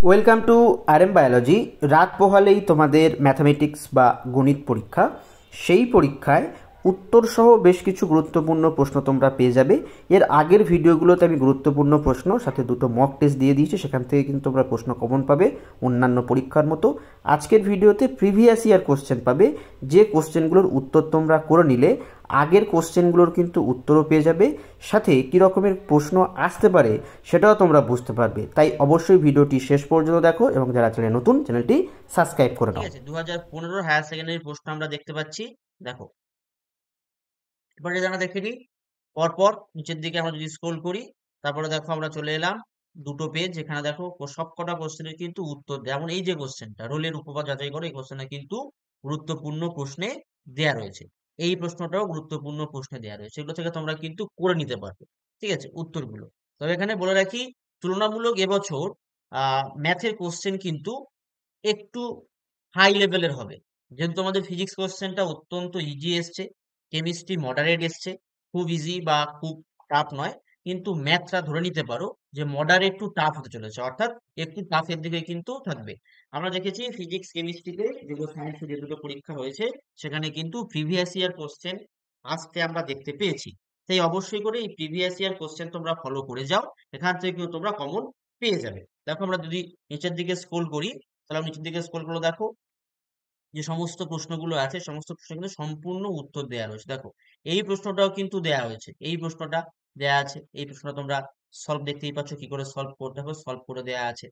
Welcome to RM biology. রাত পোহালেই তোমাদের mathematics বা গণিত পরীক্ষা। সেই পরীক্ষায় উত্তরসহ বেশ কিছু গুরুত্বপূর্ণ প্রশ্ন তোমরা পেয়ে যাবে। এর আগের ভিডিওগুলোতে আমি গুরুত্বপূর্ণ প্রশ্ন সাথে দুটো মক টেস্ট দিয়ে দিয়েছি, সেখান থেকে কিন্তু তোমরা প্রশ্ন কমন পাবে অন্যান্য পরীক্ষার মতো। আজকের ভিডিওতে প্রিভিয়াস ইয়ার কোশ্চেন পাবে, যে কোশ্চেনগুলোর উত্তর তোমরা করে নিলে আগের কোশ্চেনগুলোর কিন্তু উত্তরও পেয়ে যাবে, সাথে কী রকমের প্রশ্ন আসতে পারে সেটাও তোমরা বুঝতে পারবে। তাই অবশ্যই ভিডিওটি শেষ পর্যন্ত দেখো এবং যারা চ্যানেল নতুন, চ্যানেলটি সাবস্ক্রাইব করে ঠিক নাও। আছে, 2015 হায়ার সেকেন্ডারি প্রশ্ন আমরা দেখতে পাচ্ছি। দেখো, এবারে জানা দেখে নিই পরপর নিচের দিকে আমরা যদি স্ক্রোল করি, তারপরে দেখো আমরা চলে এলাম দুটো পেজ, যেখানে দেখো সবকটা কোশ্চেনের কিন্তু উত্তর, যেমন এই যে কোশ্চেনটা রোলের উপপাদ যাচাই করে, এই কোশ্চেনটা কিন্তু গুরুত্বপূর্ণ প্রশ্নে দেয়া রয়েছে। এই প্রশ্নটাও গুরুত্বপূর্ণ প্রশ্নে দেয়া রয়েছে, এগুলো থেকে তোমরা কিন্তু করে নিতে পারবে। ঠিক আছে, উত্তরগুলো। তবে এখানে বলে রাখি, তুলনামূলক এবছর ম্যাথের কোশ্চেন কিন্তু একটু হাই লেভেলের হবে, যেহেতু আমাদের ফিজিক্স কোশ্চেনটা অত্যন্ত ইজি এসছে, কেমিস্ট্রি মডারেট এসছে, খুব ইজি বা খুব টাফ নয়। কিন্তু ম্যাথটা ধরে নিতে পারো যে মডারেট টু টাফ হতে চলেছে, অর্থাৎ একটু টাফের দিকে কিন্তু থাকবে। আমরা দেখেছি ফিজিক্স কেমিস্ট্রিতে যেগুলো সায়েন্সে যে দুটো পরীক্ষা হয়েছে, সেখানে কিন্তু প্রিভিয়াস ইয়ার কোশ্চেন আসতে আমরা দেখতে পেয়েছি। তাই অবশ্যই করে এই প্রিভিয়াস ইয়ার কোশ্চেন তোমরা ফলো করে যাও, এখান থেকে কিন্তু তোমরা কমন পেয়ে যাবে। দেখো, আমরা যদি নিচের দিকে স্ক্রোল করি, তাহলে নিচের দিকে স্ক্রল করে দেখো যে সমস্ত প্রশ্নগুলো আছে, সমস্ত প্রশ্ন কিন্তু সম্পূর্ণ উত্তর দেওয়া রয়েছে। দেখো, এই প্রশ্নটাও কিন্তু দেয়া হয়েছে, এই প্রশ্নটা দেয়া আছে, এই প্রশ্নটা তোমরা সলভ দেখতেই পাচ্ছ কি করে সলভ করতে হবে, সলভ করে দেয়া আছে।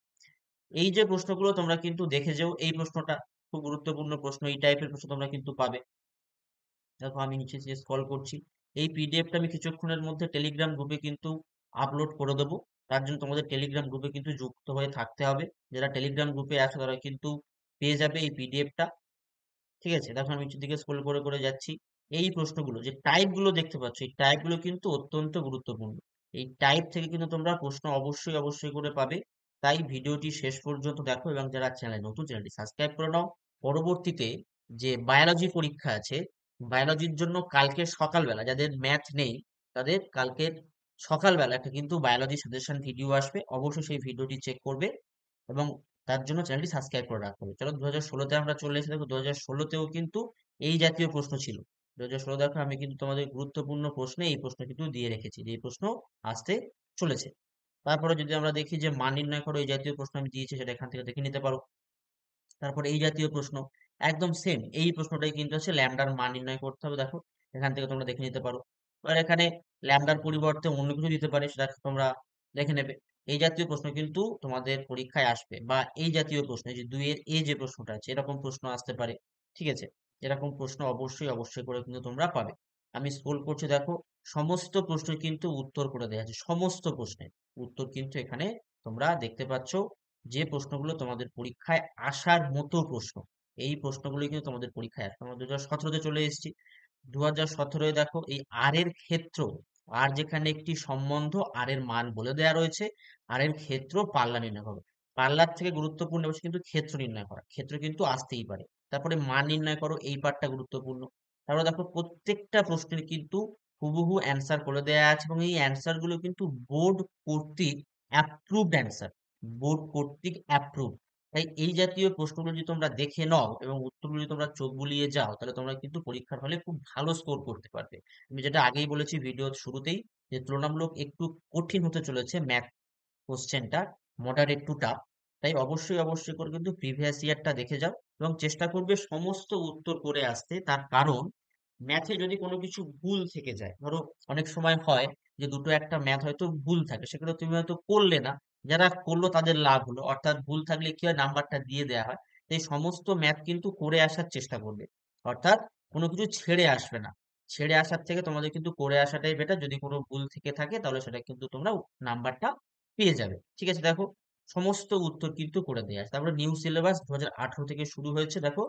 এই যে প্রশ্নগুলো তোমরা কিন্তু দেখে যাও, এই প্রশ্নটা খুব গুরুত্বপূর্ণ প্রশ্ন, এই টাইপের প্রশ্ন তোমরা কিন্তু পাবে। দেখো, আমি নিচে যে স্ক্রল করছি, এই পিডিএফটা আমি কিছুক্ষণের মধ্যে টেলিগ্রাম গ্রুপে কিন্তু আপলোড করে দেবো। তার জন্য তোমাদের টেলিগ্রাম গ্রুপে কিন্তু যুক্ত হয়ে থাকতে হবে। যারা টেলিগ্রাম গ্রুপে আছে তারা কিন্তু পেয়ে যাবে এই পিডিএফটা। ঠিক আছে, দেখো আমি নিচের দিকে স্ক্রল করে করে যাচ্ছি। এই প্রশ্নগুলো যে টাইপ গুলো দেখতে পাচ্ছ, এই টাইপ গুলো কিন্তু অত্যন্ত গুরুত্বপূর্ণ। এই টাইপ থেকে কিন্তু তোমরা প্রশ্ন অবশ্যই অবশ্যই করে পাবে। তাই ভিডিওটি শেষ পর্যন্ত দেখো, এবং যারা চ্যানেল নতুন, চ্যানেলটি সাবস্ক্রাইব করে নাও। পরবর্তীতে যে বায়োলজি পরীক্ষা আছে, বায়োলজির জন্য কালকে সকালবেলা যাদের ম্যাথ নেই, তাদের কালকের সকালবেলা একটা কিন্তু বায়োলজি সাজেশন ভিডিও আসবে, অবশ্যই সেই ভিডিওটি চেক করবে এবং তার জন্য চ্যানেলটি সাবস্ক্রাইব করে রাখতে হবে। চলো, 2016-তে আমরা চলে এসে দেখো 2016-তেও কিন্তু এই জাতীয় প্রশ্ন ছিল। 2016 দেখো, আমি কিন্তু তোমাদের গুরুত্বপূর্ণ প্রশ্নে এই প্রশ্ন কিন্তু দিয়ে রেখেছি, যে এই প্রশ্ন আসতে চলেছে। তারপরে যদি আমরা দেখি যে মান নির্ণয় করো, এই জাতীয় প্রশ্ন আমি দিয়েছি, সেটা এখান থেকে দেখে নিতে পারো। তারপরে এই জাতীয় প্রশ্ন একদম সেম, এই প্রশ্নটাই কিন্তু হচ্ছে ল্যামডার মান নির্ণয় করতে হবে। দেখো, এখান থেকে তোমরা দেখে নিতে পারো। এবার এখানে ল্যামডার পরিবর্তে অন্য কিছু দিতে পারে, সেটা তোমরা দেখে নেবে। এই জাতীয় প্রশ্ন কিন্তু তোমাদের পরীক্ষায় আসবে, বা এই জাতীয় প্রশ্ন, এই যে দুইয়ের এ যে প্রশ্নটা আছে, এরকম প্রশ্ন আসতে পারে। ঠিক আছে, এরকম প্রশ্ন অবশ্যই অবশ্যই করে কিন্তু তোমরা পাবে। আমি স্ক্রল করছি, দেখো সমস্ত প্রশ্নের কিন্তু উত্তর করে দেওয়া আছে, সমস্ত প্রশ্নের উত্তর কিন্তু এখানে তোমরা দেখতে পাচ্ছ। যে প্রশ্নগুলো তোমাদের পরীক্ষায় আসার মতো প্রশ্ন, এই প্রশ্নগুলো কিন্তু তোমাদের পরীক্ষায় আসবে। আমরা 2017-তে চলে এসেছি। 2017-এ দেখো, এই আর এর ক্ষেত্র, আর যেখানে একটি সম্বন্ধ, আর এর মান বলে দেওয়া রয়েছে, আর এর ক্ষেত্র পাল্লা নির্ণয় করো। পাল্লার থেকে গুরুত্বপূর্ণ হচ্ছে কিন্তু ক্ষেত্র নির্ণয় করা, ক্ষেত্র কিন্তু আসতেই পারে। তারপরে মান নির্ণয় করো, এই পার্টটা গুরুত্বপূর্ণ। তারপরে দেখো, প্রত্যেকটা প্রশ্নের কিন্তু হুবহু অ্যান্সার করে দেওয়া আছে, এবং এই অ্যান্সার গুলো কিন্তু বোর্ড কর্তৃক অ্যাপ্রুভড অ্যান্সার, বোর্ড কর্তৃক অ্যাপ্রুভ। তাই এই জাতীয় প্রশ্নগুলো যদি তোমরা দেখে নাও এবং উত্তরগুলো যদি তোমরা চোখ বুলিয়ে যাও, তাহলে তোমরা কিন্তু পরীক্ষার হলে খুব ভালো স্কোর করতে পারবে। আমি যেটা আগেই বলেছি ভিডিওর শুরুতেই, যে তুলনামূলক একটু কঠিন হতে চলেছে ম্যাথ কোশ্চেনটা, মডারেট টু টাফ। তাই অবশ্যই অবশ্যই করে কিন্তু প্রিভিয়াস ইয়ারটা দেখে যাও এবং চেষ্টা করবে সমস্ত উত্তর করে আসতে। তার কারণ, ম্যাথে যদি কোনো কিছু ভুল থেকে যায়, ধরো অনেক সময় হয় যে দুটো একটা ম্যাথ হয়তো ভুল থাকে, সেগুলো তুমি হয়তো করলে না, যারা করলো তাদের লাভ হলো, অর্থাৎ ভুল থাকলে কি হয়, নাম্বারটা দিয়ে দেওয়া হয়। তাই সমস্ত ম্যাথ কিন্তু করে আসার চেষ্টা করবে, অর্থাৎ কোনো কিছু ছেড়ে আসবে না। ছেড়ে আসার থেকে তোমাদের কিন্তু করে আসাটাই বেটার। যদি কোনো ভুল থেকে থাকে তাহলে সেটা কিন্তু তোমরা নাম্বারটা পেয়ে যাবে। ঠিক আছে, দেখো সমস্ত উত্তর কিন্তু করে দেওয়া আছে। তারপরে নিউ সিলেবাস 2018 থেকে শুরু হয়েছে, দেখো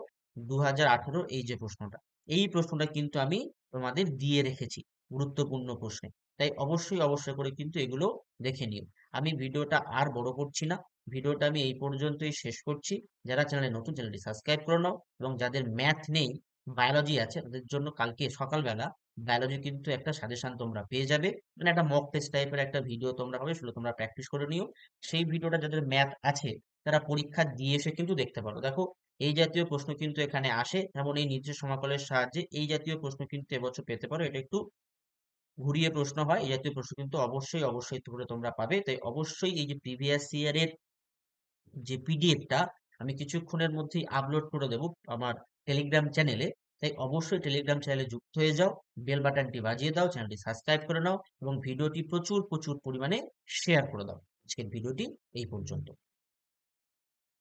2018 এই যে প্রশ্নটা, এই প্রশ্নটা কিন্তু আমি তোমাদের দিয়ে রেখেছি গুরুত্বপূর্ণ প্রশ্নে। তাই অবশ্যই অবশ্যই করে কিন্তু এগুলো দেখে নিও। আমি ভিডিওটা আর বড় করছি না, ভিডিওটা আমি এই পর্যন্তই শেষ করছি। যারা চ্যানেলে নতুন, চ্যানেলটি সাবস্ক্রাইব করে নাও, এবং যাদের ম্যাথ নেই, বায়োলজি আছে, তাদের জন্য কালকে সকালবেলা বায়োলজি কিন্তু একটা সাজেশন তোমরা পেয়ে যাবে, মানে একটা মক টেস্ট টাইপের একটা ভিডিও তোমরা পাবে, সেগুলো তোমরা প্র্যাকটিস করে নিও। সেই ভিডিওটা যাদের ম্যাথ আছে তারা পরীক্ষা দিয়ে এসে কিন্তু দেখতে পারো। দেখো এই জাতীয় প্রশ্ন কিন্তু এখানে আসে, যেমন এই নির্দিষ্ট সমাকলের সাহায্যে এই জাতীয় প্রশ্ন কিন্তু এবছর পেতে পারো। এটা একটু ঘুরিয়ে প্রশ্ন হয়, এই জাতীয় প্রশ্ন কিন্তু অবশ্যই করে তোমরা পাবে। তাই অবশ্যই এই যে প্রিভিয়াস ইয়ারের যে পিডিএফটা আমি কিছুক্ষণের মধ্যেই আপলোড করে দেব আমার টেলিগ্রাম চ্যানেলে। তাই অবশ্যই টেলিগ্রাম চ্যানেলে যুক্ত হয়ে যাও, বেল বাটনটি বাজিয়ে দাও, চ্যানেলটি সাবস্ক্রাইব করে নাও এবং ভিডিওটি প্রচুর প্রচুর পরিমাণে শেয়ার করে দাও। আজকের ভিডিওটি এই পর্যন্ত।